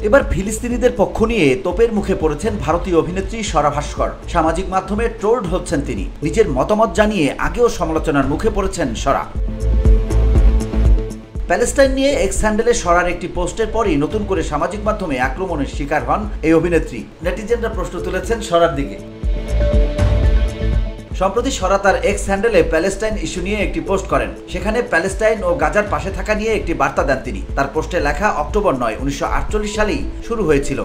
এবার ফিলিস্তিনিদের পক্ষ নিয়ে তোপের মুখে পড়েছেন ভারতীয় অভিনেত্রী স্বরা ভাস্কর। সামাজিক মাধ্যমে ট্রোলড হচ্ছেন তিনি। নিজের মতামত জানিয়ে আগেও সমালোচনার মুখে পড়েছেন স্বরা। প্যালেস্টাইন নিয়ে এক্স হ্যান্ডেলে স্বরার একটি পোস্টের পরই নতুন করে সামাজিক মাধ্যমে আক্রমণের শিকার হন এই অভিনেত্রী। নেটিজেনরা প্রশ্ন তুলেছেন স্বরার দিকে। সম্প্রতি স্বরা তার এক্স হ্যান্ডেলে প্যালেস্টাইন ইস্যু নিয়ে একটি পোস্ট করেন। সেখানে প্যালেস্টাইন ও গাজার পাশে থাকা নিয়ে একটি বার্তা দেন তিনি। তার পোস্টে লেখা, অক্টোবর 9, 1948 সালেই শুরু হয়েছিল।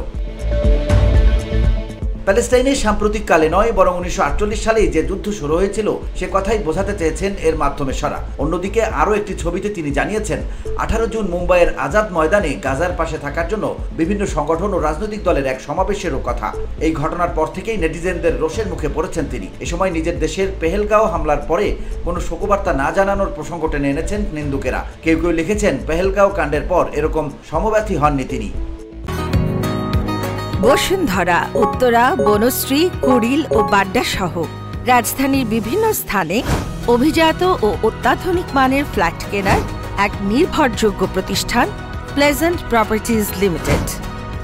প্যালেস্টাইনে সাম্প্রতিককালে নয়, বরং 1948 সালেই যে যুদ্ধ শুরু হয়েছিল সে কথাই বোঝাতে চেয়েছেন এর মাধ্যমে স্বরা। অন্যদিকে আরও একটি ছবিতে তিনি জানিয়েছেন, 18 জুন মুম্বাইয়ের আজাদ ময়দানে গাজার পাশে থাকার জন্য বিভিন্ন সংগঠন ও রাজনৈতিক দলের এক সমাবেশেরও কথা। এই ঘটনার পর থেকেই নেটিজেনদের রোষের মুখে পড়েছেন তিনি। এ সময় নিজের দেশের পেহেলগাঁও হামলার পরে কোনো শোকবার্তা না জানানোর প্রসঙ্গ টেনে এনেছেন নিন্দুকেরা। কেউ কেউ লিখেছেন, পেহেলগাঁও কাণ্ডের পর এরকম সমব্যথী হননি তিনি। বসুন্ধরা, উত্তরা, বনশ্রী, কুড়িল ও বাড্ডা সহ রাজধানীর বিভিন্ন স্থানে অভিজাত ও অত্যাধুনিক মানের ফ্ল্যাট কেনার এক নির্ভরযোগ্য প্রতিষ্ঠান প্লেজেন্ট প্রপার্টিজ লিমিটেড।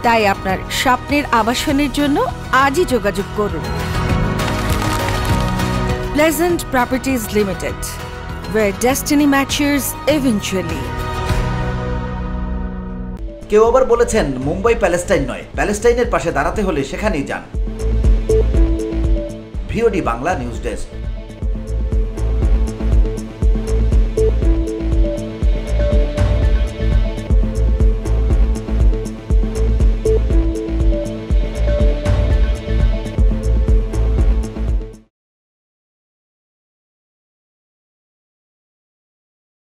তাই আপনার স্বপ্নের আবাসনের জন্য আজই যোগাযোগ করুন। Pleasant properties limited, where destiny matches eventually. কেউ আবার বলেছেন, মুম্বাই প্যালেস্টাইন নয়, প্যালেস্টাইনের পাশে দাঁড়াতে হলে সেখানেই যান। VOD Bangla news desk.